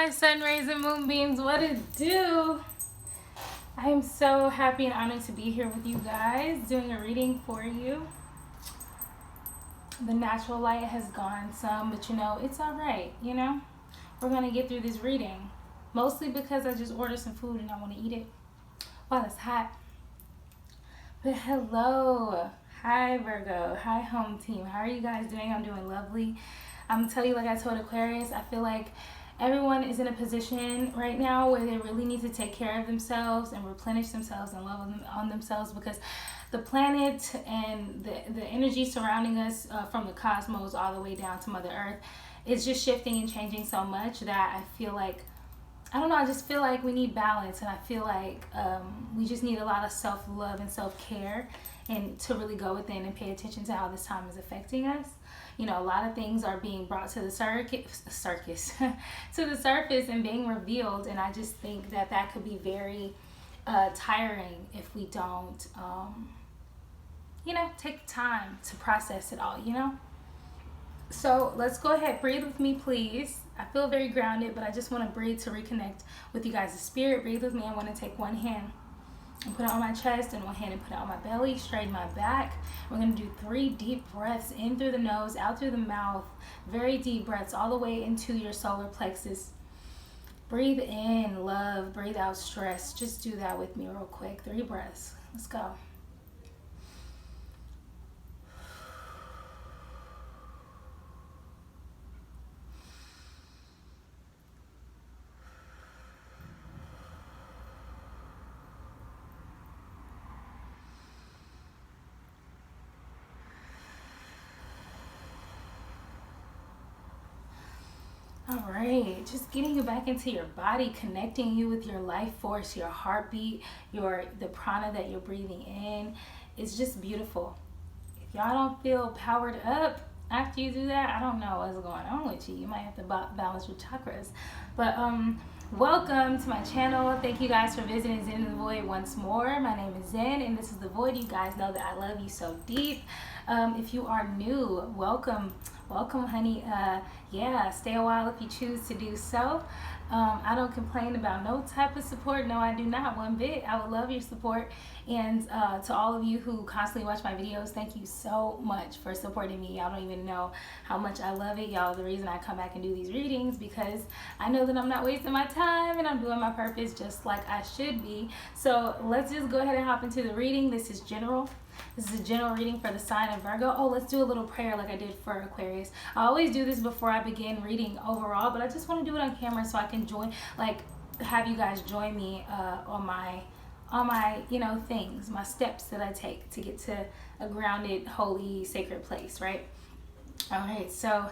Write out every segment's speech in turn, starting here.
my sun rays and moonbeams, what it do? I am so happy and honored to be here with you guys doing a reading for you. The natural light has gone some, but you know, it's all right, you know? We're going to get through this reading. Mostly because I just ordered some food and I want to eat it while it's hot. But hello. Hi, Virgo. Hi, home team. How are you guys doing? I'm doing lovely. I'm going to tell you, like I told Aquarius, I feel like everyone is in a position right now where they really need to take care of themselves and replenish themselves and love on themselves, because the planet and the energy surrounding us from the cosmos all the way down to Mother Earth is just shifting and changing so much that I feel like, I don't know, I just feel like we need balance, and I feel like we just need a lot of self-love and self-care, and to really go within and pay attention to how this time is affecting us. You know, a lot of things are being brought to the circus to the surface and being revealed, and I just think that that could be very tiring if we don't, you know, take time to process it all, you know? So let's go ahead, breathe with me, please. I feel very grounded, but I just want to breathe to reconnect with you guys. The spirit, breathe with me. I want to take one hand and put it on my chest, and one hand and put it on my belly, straighten my back. We're going to do 3 deep breaths in through the nose, out through the mouth. Very deep breaths all the way into your solar plexus. Breathe in love, breathe out stress. Just do that with me real quick. 3 breaths. Let's go. All right, just getting you back into your body, connecting you with your life force, your heartbeat, the prana that you're breathing in. It's just beautiful. If y'all don't feel powered up after you do that, I don't know what's going on with you. You might have to balance your chakras. But welcome to my channel. Thank you guys for visiting Zen in the Void once more. My name is Zen, and this is The Void. You guys know that I love you so deep. If you are new, welcome, honey. Yeah, stay a while if you choose to do so. I don't complain about no type of support. No, I do not, one bit. I would love your support. And to all of you who constantly watch my videos, thank you so much for supporting me. Y'all don't even know how much I love it. Y'all, the reason I come back and do these readings, because I know that I'm not wasting my time and I'm doing my purpose just like I should be. So let's just go ahead and hop into the reading. This is general. This is a general reading for the sign of Virgo. Oh, let's do a little prayer like I did for Aquarius. I always do this before I begin reading overall, but I just want to do it on camera so I can join, like, have you guys join me on my you know, things, my steps that I take to get to a grounded, holy, sacred place, right? All right, so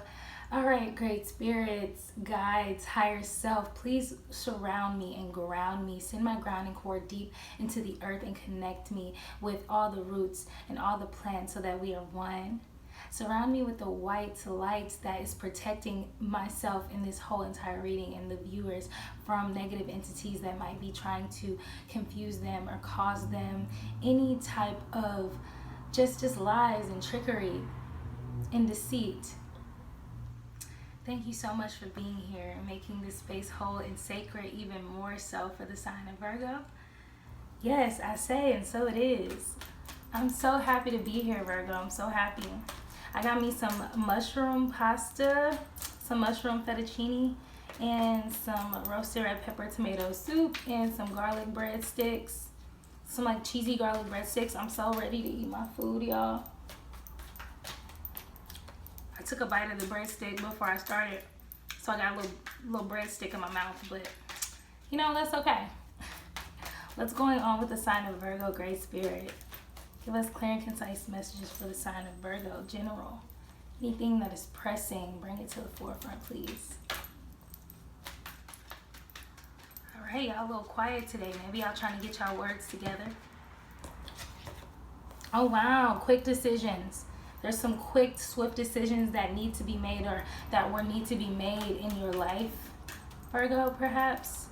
all right, great spirits, guides, higher self, please surround me and ground me. Send my grounding cord deep into the earth and connect me with all the roots and all the plants so that we are one. Surround me with the white light that is protecting myself in this whole entire reading and the viewers from negative entities that might be trying to confuse them or cause them any type of just lies and trickery and deceit. Thank you so much for being here and making this space whole and sacred, even more so for the sign of Virgo. Yes, I say, and so it is. I'm so happy to be here, Virgo. I'm so happy. I got me some mushroom pasta, some mushroom fettuccine, and some roasted red pepper tomato soup, and some garlic breadsticks, some like cheesy garlic breadsticks. I'm so ready to eat my food, y'all. I took a bite of the breadstick before I started, so I got a little breadstick in my mouth, but you know, that's okay. What's going on with the sign of Virgo, great spirit? Give us clear and concise messages for the sign of Virgo, general. Anything that is pressing, bring it to the forefront, please. All right, y'all a little quiet today. Maybe y'all trying to get y'all words together. Oh, wow, quick decisions. There's some quick, swift decisions that need to be made, or that will need to be made in your life, Virgo, perhaps,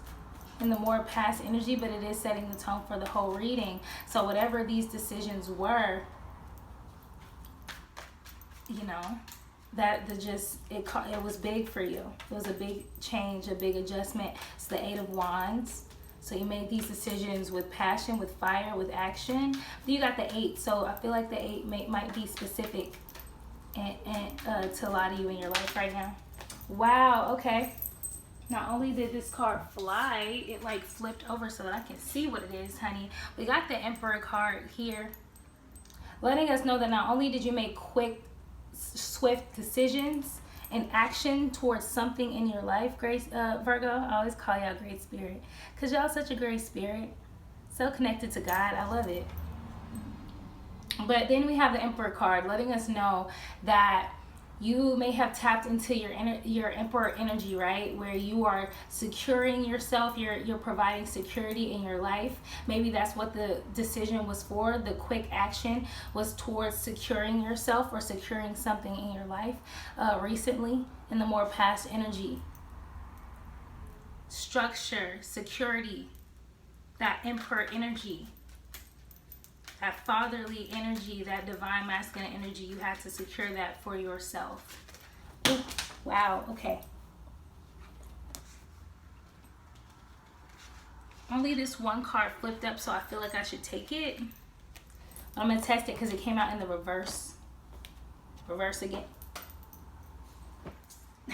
in the more past energy, but it is setting the tone for the whole reading. So whatever these decisions were, you know, it was big for you. It was a big change, a big adjustment. It's the Eight of Wands. So you made these decisions with passion, with fire, with action. But you got the 8, so I feel like the 8 might be specific and to a lot of you in your life right now. Wow, okay. Not only did this card fly, it like flipped over so that I can see what it is, honey. We got the Emperor card here, letting us know that not only did you make quick, swift decisions and action towards something in your life, Virgo. I always call y'all Great Spirit because y'all such a great spirit, so connected to God. I love it. But then we have the Emperor card, letting us know that you may have tapped into your Emperor energy, right? Where you are securing yourself, you're providing security in your life. Maybe that's what the decision was for. The quick action was towards securing yourself or securing something in your life recently in the more past energy. Structure, security, that Emperor energy. That fatherly energy, that divine masculine energy, you had to secure that for yourself. Ooh, wow, okay. Only this one card flipped up, so I feel like I should take it. I'm going to test it because it came out in the reverse. Reverse again.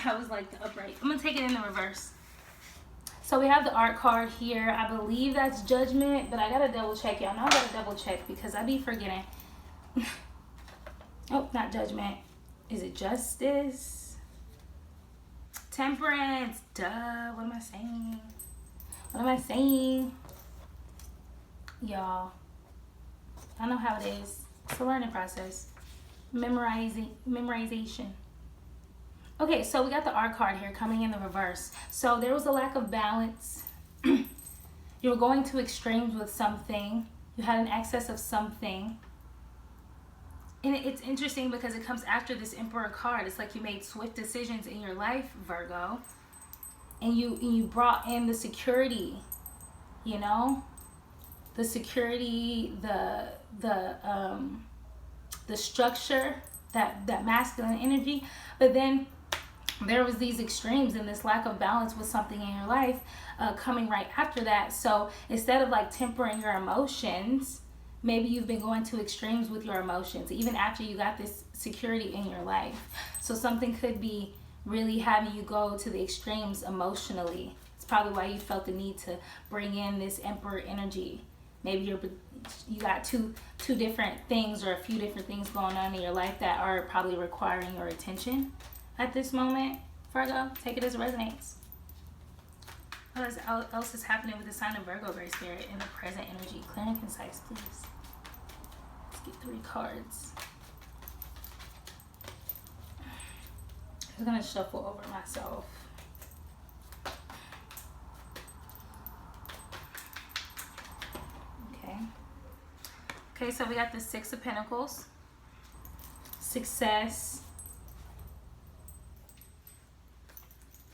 That was like the upright. I'm going to take it in the reverse. So we have the art card here. I believe that's Judgment, but I gotta double check. Y'all know I gotta double check because I be forgetting. Oh, not Judgment. Is it Justice? Temperance. Duh. What am I saying? What am I saying? Y'all, I know how it is. It's a learning process. Memorization. Okay, so we got the art card here coming in the reverse. So there was a lack of balance. You were going to extremes with something. You had an excess of something. And it's interesting because it comes after this Emperor card. It's like you made swift decisions in your life, Virgo. And you brought in the security, you know? The security, the structure, that masculine energy. But then there was these extremes and this lack of balance with something in your life coming right after that. So instead of like tempering your emotions, maybe you've been going to extremes with your emotions even after you got this security in your life. So something could be really having you go to the extremes emotionally. It's probably why you felt the need to bring in this Emperor energy. Maybe you got two different things or a few different things going on in your life that are probably requiring your attention at this moment. Virgo, take it as it resonates. What else is happening with the sign of Virgo, Great Spirit, in the present energy? Clear and concise, please. Let's get 3 cards. I'm going to shuffle over myself. Okay, so we got the 6 of Pentacles. Success.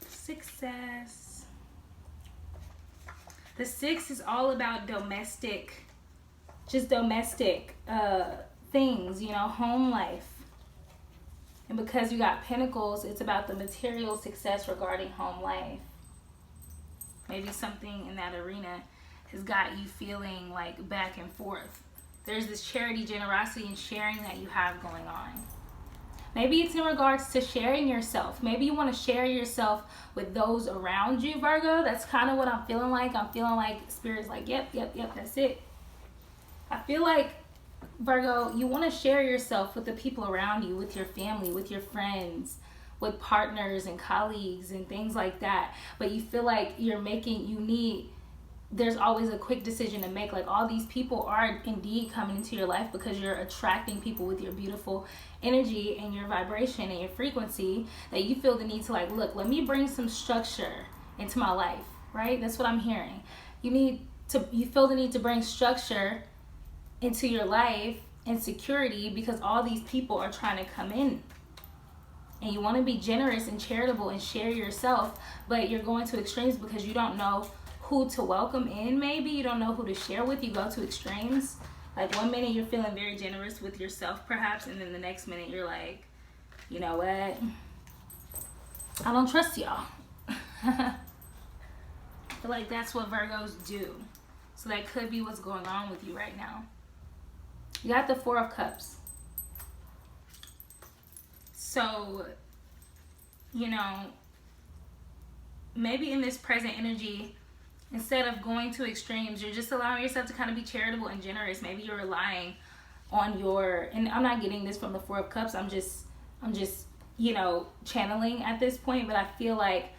Success. The 6 is all about domestic things, you know, home life. And because you got Pentacles, it's about the material success regarding home life. Maybe something in that arena has got you feeling like back and forth. There's this charity, generosity, and sharing that you have going on. Maybe it's in regards to sharing yourself. Maybe you want to share yourself with those around you, Virgo. That's kind of what I'm feeling like. I'm feeling like Spirit's like, yep, that's it. I feel like, Virgo, you want to share yourself with the people around you, with your family, with your friends, with partners and colleagues and things like that. But you feel like there's always a quick decision to make. Like, all these people are indeed coming into your life because you're attracting people with your beautiful energy and your vibration and your frequency, that you feel the need to, like, look, let me bring some structure into my life, right? That's what I'm hearing. You feel the need to bring structure into your life and security because all these people are trying to come in. And you want to be generous and charitable and share yourself, but you're going to extremes because you don't know who to welcome in. Maybe you don't know who to share with. You go to extremes. Like, one minute you're feeling very generous with yourself perhaps, and then the next minute you're like, You know what? I don't trust y'all. I feel like that's what Virgos do. So that could be what's going on with you right now. You got the Four of Cups. So, you know, maybe in this present energy, instead of going to extremes, you're just allowing yourself to kind of be charitable and generous. Maybe you're relying on your, and I'm not getting this from the Four of Cups. I'm just, you know, channeling at this point, but I feel like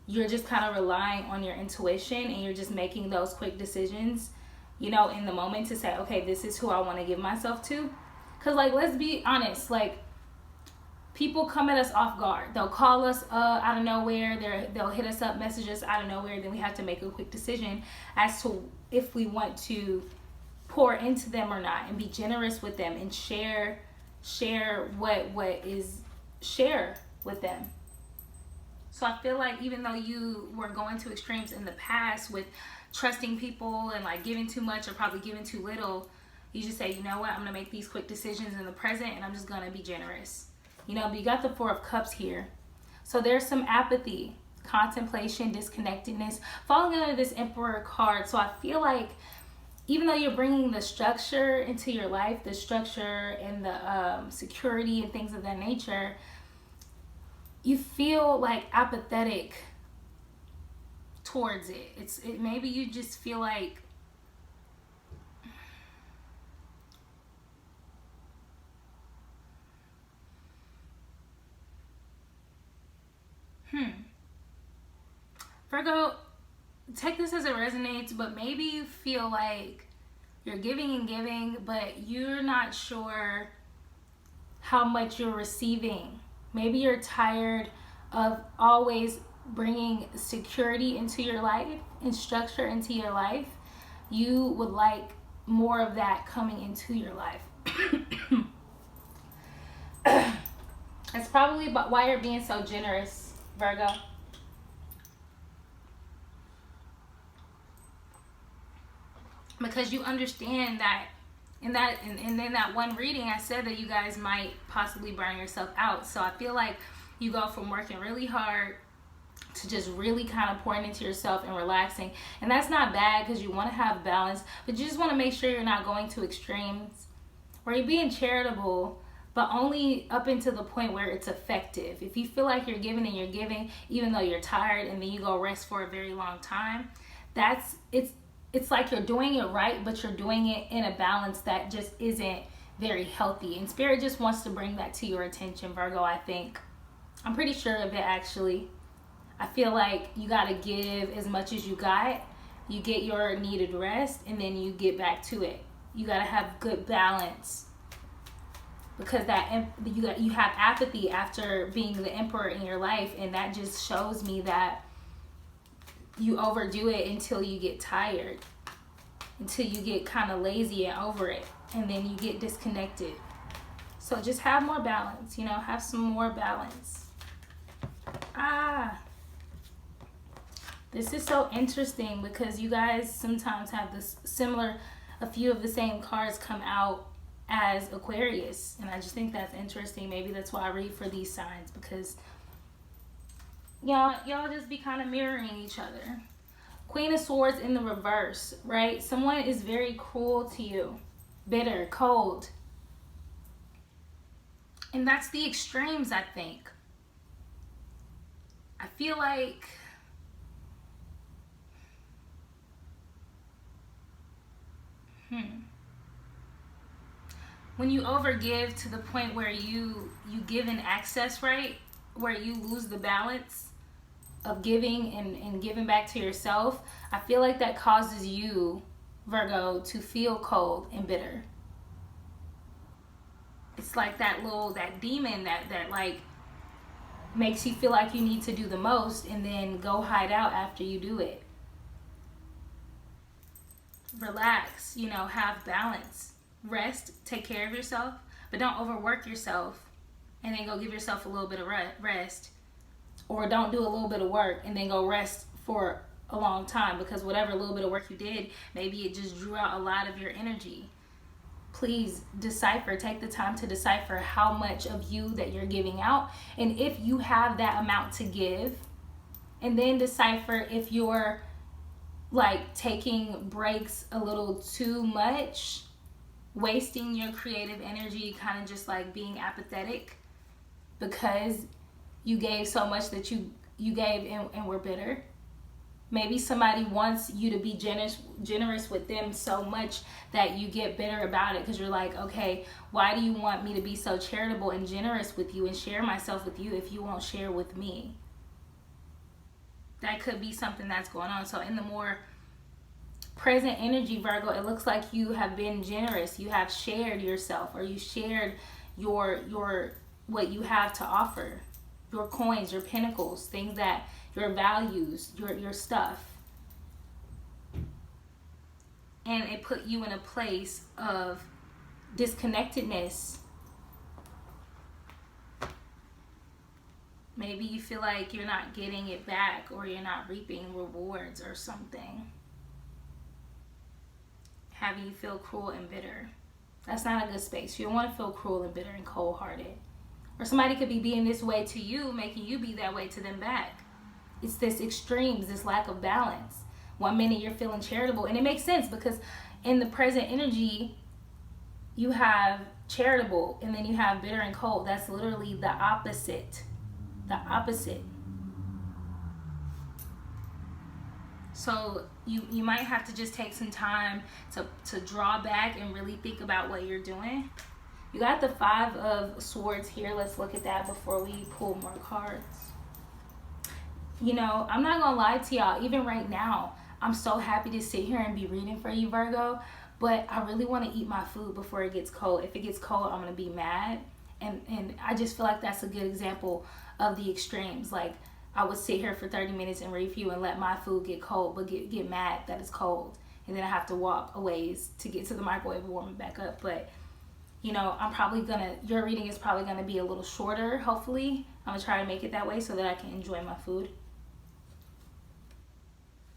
you're just kind of relying on your intuition and you're just making those quick decisions, you know, in the moment to say, okay, this is who I want to give myself to. Because, like, let's be honest, like, people come at us off guard. They'll call us out of nowhere. They'll hit us up, message us out of nowhere. Then we have to make a quick decision as to if we want to pour into them or not, and be generous with them and share what is share with them. So I feel like even though you were going to extremes in the past with trusting people and like giving too much or probably giving too little, you just say, you know what, I'm gonna make these quick decisions in the present and I'm just gonna be generous. You know, but you got the Four of Cups here. So there's some apathy, contemplation, disconnectedness, falling under this Emperor card. So I feel like even though you're bringing the structure into your life, the structure and the security and things of that nature, you feel like apathetic towards it. Maybe you just feel like Virgo, take this as it resonates, but maybe you feel like you're giving and giving, but you're not sure how much you're receiving. Maybe you're tired of always bringing security into your life and structure into your life. You would like more of that coming into your life. That's probably why you're being so generous, Virgo. Because you understand that in that one reading, I said that you guys might possibly burn yourself out. So I feel like you go from working really hard to just really kind of pouring into yourself and relaxing. And that's not bad because you want to have balance, but you just want to make sure you're not going to extremes where you're being charitable, but only up until the point where it's effective. If you feel like you're giving and you're giving, even though you're tired, and then you go rest for a very long time, it's like you're doing it right, but you're doing it in a balance that just isn't very healthy. And Spirit just wants to bring that to your attention, Virgo, I think. I'm pretty sure of it, actually. I feel like you got to give as much as you got. You get your needed rest, and then you get back to it. You got to have good balance. Because you have apathy after being the Emperor in your life, and that just shows me that you overdo it until you get tired, until you get kind of lazy and over it, and then you get disconnected. So just have more balance, you know, have some more balance. This is so interesting because you guys sometimes have this a few of the same cards come out as Aquarius, and I just think that's interesting. Maybe that's why I read for these signs, because y'all just be kind of mirroring each other. Queen of Swords in the reverse, right? Someone is very cruel to you, bitter, cold. And that's the extremes, I think. I feel like when you overgive to the point where you give an access, right? Where you lose the balance of giving and giving back to yourself, I feel like that causes you, Virgo, to feel cold and bitter. It's like that demon that like makes you feel like you need to do the most and then go hide out after you do it. Relax, you know, have balance. Rest, take care of yourself, but don't overwork yourself and then go give yourself a little bit of rest. Or don't do a little bit of work and then go rest for a long time, because whatever little bit of work you did, maybe it just drew out a lot of your energy. please decipher, take the time to decipher how much of you that you're giving out, and if you have that amount to give. And then decipher if you're like taking breaks a little too much, wasting your creative energy, kind of just like being apathetic because you gave so much that you gave and were bitter. Maybe somebody wants you to be generous with them so much that you get bitter about it because you're like, okay, why do you want me to be so charitable and generous with you and share myself with you if you won't share with me? That could be something that's going on. So in the more present energy, Virgo, it looks like you have been generous. You have shared yourself, or you shared your what you have to offer, your coins, your pinnacles, things that your values, your stuff. And it put you in a place of disconnectedness. Maybe you feel like you're not getting it back, or you're not reaping rewards or something. Having you feel cruel and bitter. That's not a good space. You don't want to feel cruel and bitter and cold-hearted. Or somebody could be being this way to you, making you be that way to them back. It's this extremes, this lack of balance. One minute you're feeling charitable, and it makes sense because in the present energy, you have charitable, and then you have bitter and cold. That's literally the opposite. The opposite. So you might have to just take some time to draw back and really think about what you're doing. You got the 5 of Swords here. Let's look at that before we pull more cards. You know, I'm not gonna lie to y'all, even right now, I'm so happy to sit here and be reading for you, Virgo, but I really want to eat my food before it gets cold. If it gets cold, I'm gonna be mad. And I just feel like that's a good example of the extremes. Like, I would sit here for 30 minutes and read for you and let my food get cold, but get mad that it's cold. And then I have to walk a ways to get to the microwave and warm it back up. But, you know, your reading is probably gonna be a little shorter, hopefully. I'm gonna try to make it that way so that I can enjoy my food.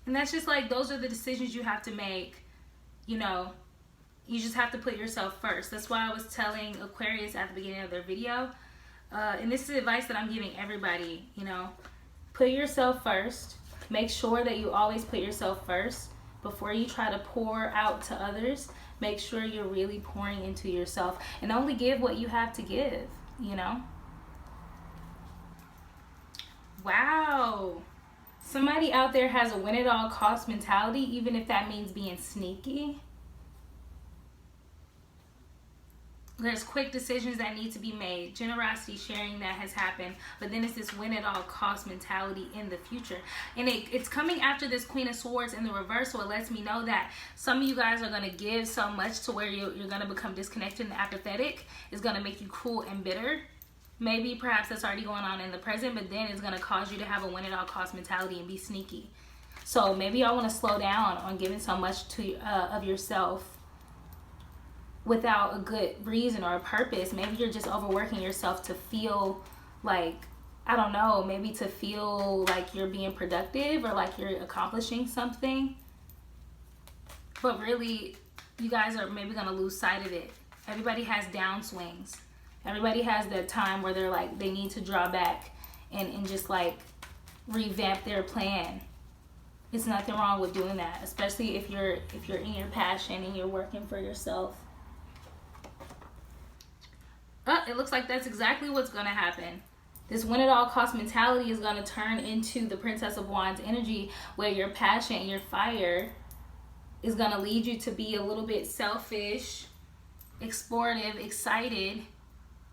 And that's just like, those are the decisions you have to make. You know, you just have to put yourself first. That's why I was telling Aquarius at the beginning of their video. And this is advice that I'm giving everybody, you know. Put yourself first. Make sure that you always put yourself first. Before you try to pour out to others, make sure you're really pouring into yourself. And only give what you have to give, you know. Wow. Somebody out there has a win-at-all-cost mentality, even if that means being sneaky. There's quick decisions that need to be made, generosity, sharing that has happened, but then it's this win-at-all-cost mentality in the future. And it's coming after this Queen of Swords in the reverse, so it lets me know that some of you guys are going to give so much to where you're going to become disconnected and apathetic. It's going to make you cruel and bitter. Maybe perhaps that's already going on in the present, but then it's going to cause you to have a win-at-all-cost mentality and be sneaky. So maybe y'all want to slow down on giving so much of yourself without a good reason or a purpose. Maybe you're just overworking yourself to feel like, I don't know, maybe to feel like you're being productive or like you're accomplishing something. But really, you guys are maybe going to lose sight of it. Everybody has downswings. Everybody has that time where they're like, they need to draw back and just like revamp their plan. It's nothing wrong with doing that, especially if you're in your passion and you're working for yourself. It looks like that's exactly what's going to happen. This win-at-all-cost mentality is going to turn into the Princess of Wands energy, where your passion and your fire is going to lead you to be a little bit selfish, explorative, excited.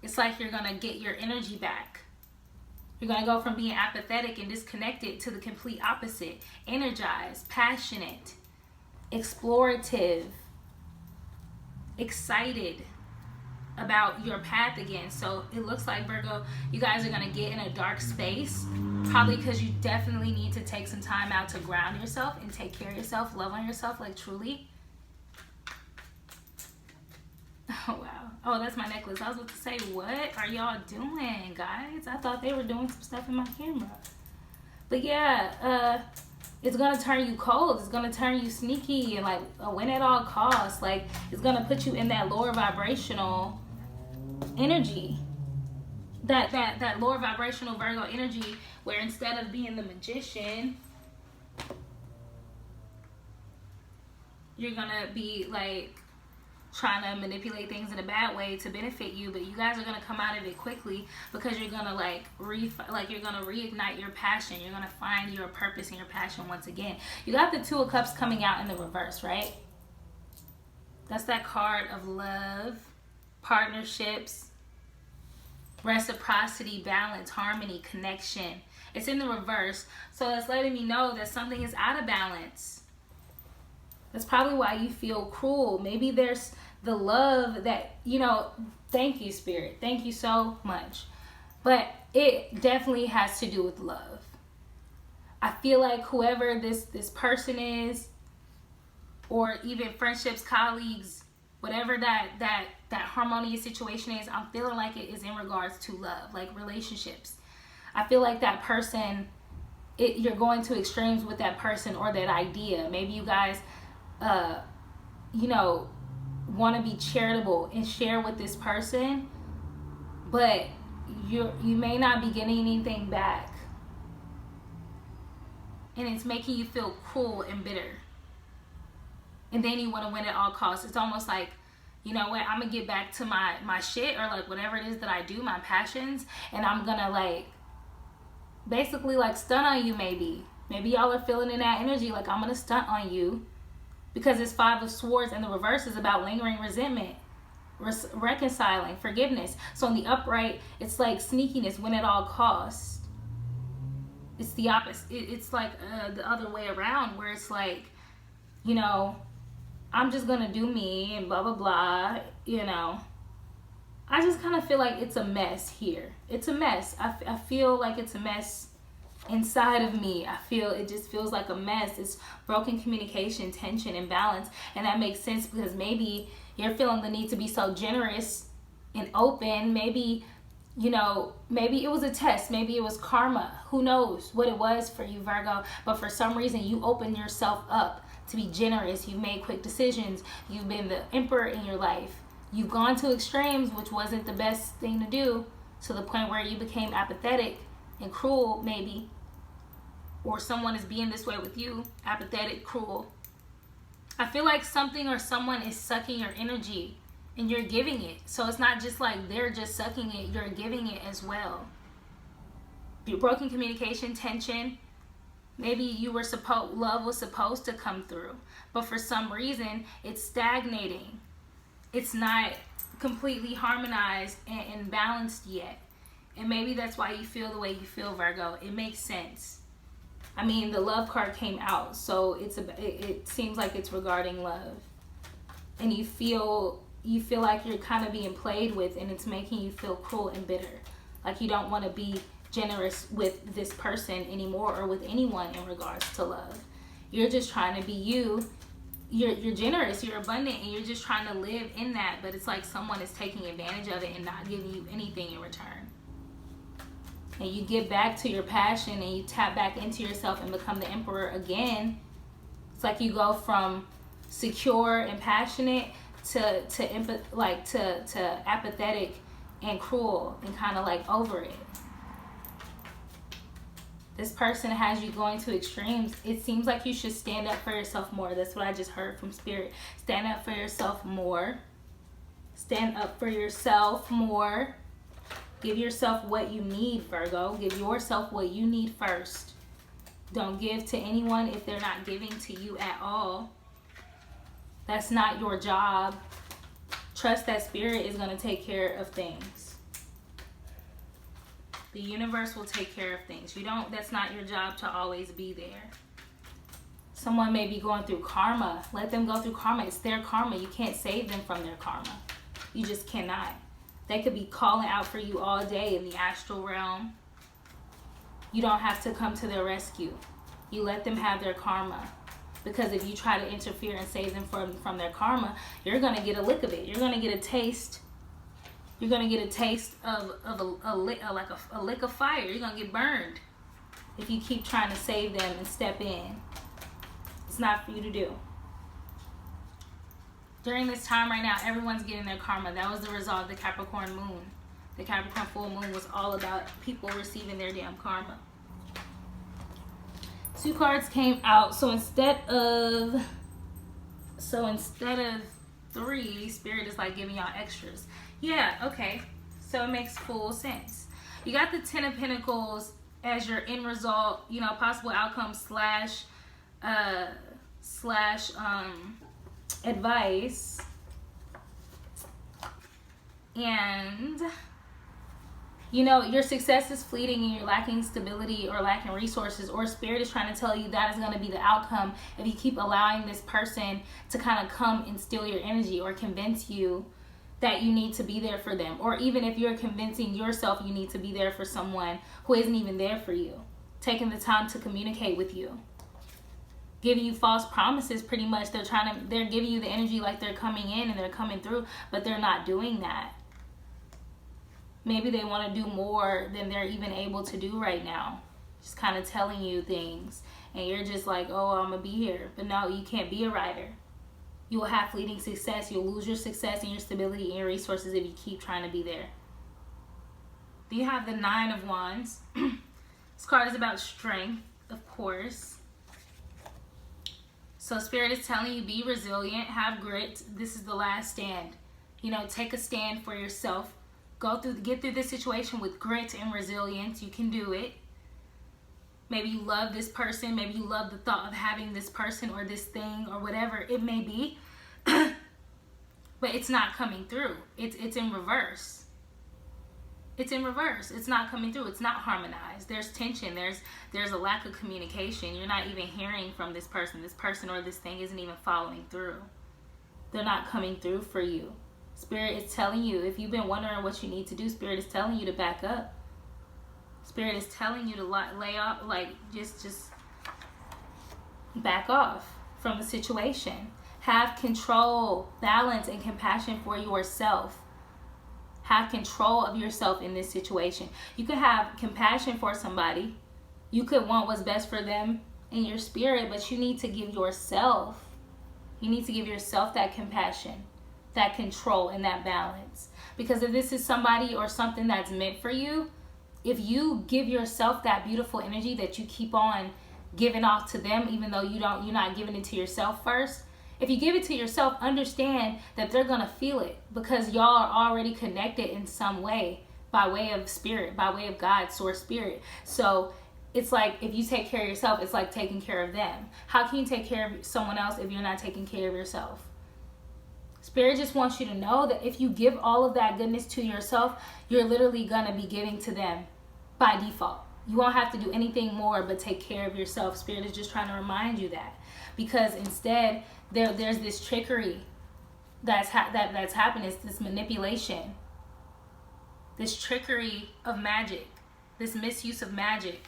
It's like you're going to get your energy back. You're going to go from being apathetic and disconnected to the complete opposite. Energized, passionate, explorative, excited about your path again. So it looks like, Virgo, you guys are going to get in a dark space, probably because you definitely need to take some time out to ground yourself and take care of yourself, love on yourself, like truly. Oh wow. Oh, that's my necklace. I was about to say, what are y'all doing, guys? I thought they were doing some stuff in my camera. But yeah, it's gonna turn you cold. It's gonna turn you sneaky and like a win at all costs. Like it's gonna put you in that lower vibrational energy. That lower vibrational Virgo energy, where instead of being the magician, you're gonna be like trying to manipulate things in a bad way to benefit you, but you guys are gonna come out of it quickly because you're gonna you're gonna reignite your passion. You're gonna find your purpose and your passion once again. You got the Two of Cups coming out in the reverse, right? That's that card of love, partnerships, reciprocity, balance, harmony, connection. It's in the reverse, so it's letting me know that something is out of balance. That's probably why you feel cruel. Maybe there's the love that, you know, thank you, Spirit. Thank you so much. But it definitely has to do with love. I feel like whoever this person is, or even friendships, colleagues, whatever that harmonious situation is, I'm feeling like it is in regards to love, like relationships. I feel like that person, you're going to extremes with that person or that idea. Maybe you guys want to be charitable and share with this person, but you may not be getting anything back, and it's making you feel cruel and bitter, and then you want to win at all costs. It's almost like, you know what, I'm gonna get back to my shit, or like whatever it is that I do, my passions, and I'm gonna like basically like stunt on you. Maybe y'all are feeling in that energy, like I'm gonna stunt on you. Because it's Five of Swords, and the reverse is about lingering resentment, reconciling, forgiveness. So in the upright, it's like sneakiness, win at all costs. It's the opposite. It's like the other way around, where it's like, you know, I'm just going to do me and blah, blah, blah, you know. I just kind of feel like it's a mess here. It's a mess. I feel like it's a mess inside of me. I feel it just feels like a mess. It's broken communication, tension, imbalance, and that makes sense because maybe you're feeling the need to be so generous and open. Maybe, you know, maybe it was a test. Maybe it was karma. Who knows what it was for you, Virgo? But for some reason, you opened yourself up to be generous. You've made quick decisions. You've been the emperor in your life. You've gone to extremes, which wasn't the best thing to do, to the point where you became apathetic and cruel, maybe. Or someone is being this way with you, apathetic, cruel. I feel like something or someone is sucking your energy and you're giving it. So it's not just like they're just sucking it, you're giving it as well. Your broken communication, tension. Maybe you were love was supposed to come through, but for some reason it's stagnating. It's not completely harmonized and balanced yet. And maybe that's why you feel the way you feel, Virgo. It makes sense. I mean, the love card came out, so it seems like it's regarding love. And you feel like you're kind of being played with, and it's making you feel cruel and bitter. Like you don't want to be generous with this person anymore, or with anyone in regards to love. You're just trying to be you. You're generous, you're abundant, and you're just trying to live in that, but it's like someone is taking advantage of it and not giving you anything in return. And you get back to your passion and you tap back into yourself and become the emperor again. It's like you go from secure and passionate to apathetic and cruel and kind of like over it. This person has you going to extremes. It seems like you should stand up for yourself more. That's what I just heard from Spirit. Stand up for yourself more. Stand up for yourself more. Give yourself what you need, Virgo. Give yourself what you need first. Don't give to anyone if they're not giving to you at all. That's not your job. Trust that Spirit is going to take care of things. The universe will take care of things. That's not your job to always be there. Someone may be going through karma. Let them go through karma. It's their karma. You can't save them from their karma. You just cannot. They could be calling out for you all day in the astral realm. You don't have to come to their rescue. You let them have their karma. Because if you try to interfere and save them from their karma, you're going to get a lick of it. You're going to get a taste. You're going to get a taste of a lick of fire. You're going to get burned. if you keep trying to save them and step in. It's not for you to do. During this time right now, everyone's getting their karma. That was the result of the Capricorn moon. The Capricorn full moon was all about people receiving their damn karma. 2 cards came out. So instead of 3, Spirit is like giving y'all extras. Yeah, okay. So it makes full sense. You got the 10 of Pentacles as your end result, you know, possible outcome slash advice. And you know, your success is fleeting and you're lacking stability or lacking resources, or Spirit is trying to tell you that is going to be the outcome if you keep allowing this person to kind of come and steal your energy or convince you that you need to be there for them. Or even if you're convincing yourself you need to be there for someone who isn't even there for you. Taking the time to communicate with you. Giving you false promises pretty much. They're giving you the energy like they're coming in and they're coming through, but they're not doing that. Maybe they want to do more than they're even able to do right now. Just kind of telling you things. And you're just like, oh, I'm going to be here. But no, you can't be a writer. You will have fleeting success. You'll lose your success and your stability and your resources if you keep trying to be there. Then you have the 9 of Wands. This card is about strength, of course. So Spirit is telling you, be resilient, have grit. This is the last stand. You know, take a stand for yourself. Get through this situation with grit and resilience. You can do it. Maybe you love this person. Maybe you love the thought of having this person or this thing or whatever it may be. But it's not coming through. It's in reverse. It's in reverse. It's not coming through. It's not harmonized. There's tension. There's a lack of communication. You're not even hearing from this person. This person or this thing isn't even following through. They're not coming through for you. Spirit is telling you, if you've been wondering what you need to do, Spirit is telling you to back up. Spirit is telling you to lay off, like just back off from the situation. Have control, balance, and compassion for yourself. Have control of yourself in this situation. You could have compassion for somebody. You could want what's best for them in your spirit, but you need to give yourself. You need to give yourself that compassion, that control, and that balance. Because if this is somebody or something that's meant for you, if you give yourself that beautiful energy that you keep on giving off to them, even though you're not giving it to yourself first, if you give it to yourself, understand that they're going to feel it because y'all are already connected in some way, by way of spirit, by way of God, source spirit. So it's like if you take care of yourself, it's like taking care of them. How can you take care of someone else if you're not taking care of yourself? Spirit just wants you to know that if you give all of that goodness to yourself, you're literally going to be giving to them by default. You won't have to do anything more but take care of yourself. Spirit is just trying to remind you that. Because instead, there's this trickery that's happening. It's this manipulation. This trickery of magic. This misuse of magic.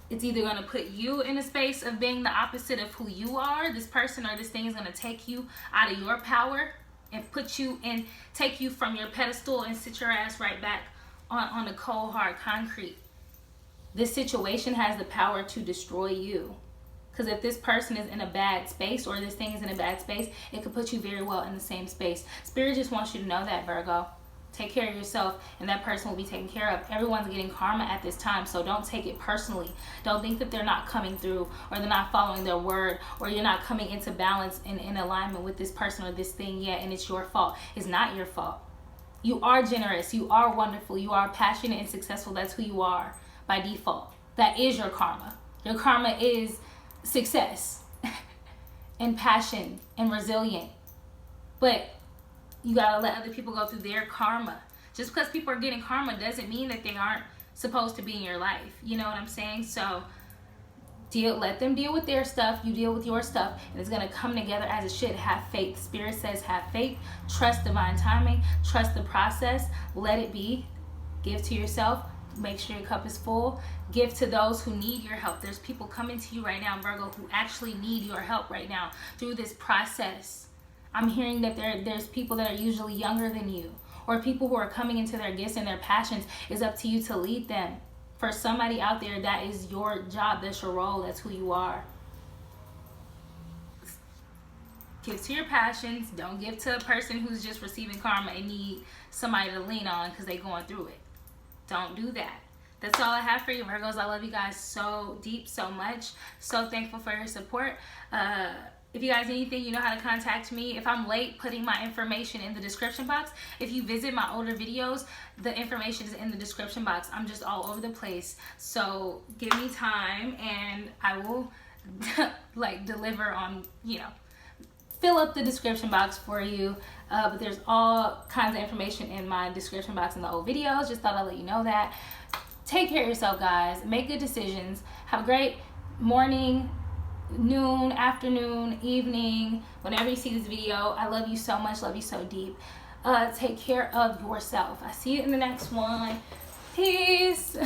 It's either going to put you in a space of being the opposite of who you are. This person or this thing is going to take you out of your power and take you from your pedestal and sit your ass right back on the cold, hard concrete. This situation has the power to destroy you. Because if this person is in a bad space or this thing is in a bad space, it could put you very well in the same space. Spirit just wants you to know that, Virgo. Take care of yourself and that person will be taken care of. Everyone's getting karma at this time, so don't take it personally. Don't think that they're not coming through or they're not following their word or you're not coming into balance and in alignment with this person or this thing yet and it's your fault. It's not your fault. You are generous. You are wonderful. You are passionate and successful. That's who you are by default. That is your karma. Your karma is success and passion and resilient. But you gotta let other people go through their karma. Just because people are getting karma doesn't mean that they aren't supposed to be in your life. You know what I'm saying? So let them deal with their stuff. You deal with your stuff, and it's gonna come together as it should. Have faith. Spirit says have faith. Trust divine timing. Trust the process. Let it be. Give to yourself. Make sure your cup is full. Give to those who need your help. There's people coming to you right now, Virgo, who actually need your help right now through this process. I'm hearing that there's people that are usually younger than you or people who are coming into their gifts and their passions. It's up to you to lead them. for somebody out there, that is your job, that's your role, that's who you are. Give to your passions. Don't give to a person who's just receiving karma and need somebody to lean on because they're going through it. Don't do that. That's all I have for you, Virgos. I love you guys so deep, so much. So thankful for your support. If you guys need anything, you know how to contact me. If I'm late putting my information in the description box, if you visit my older videos, the information is in the description box. I'm just all over the place. So give me time and I will like deliver on, you know, fill up the description box for you. But there's all kinds of information in my description box in the old videos. Just thought I'd let you know that. Take care of yourself, guys. Make good decisions. Have a great morning, noon, afternoon, evening, whenever you see this video. I love you so much. Love you so deep. Take care of yourself. I see you in the next one. Peace.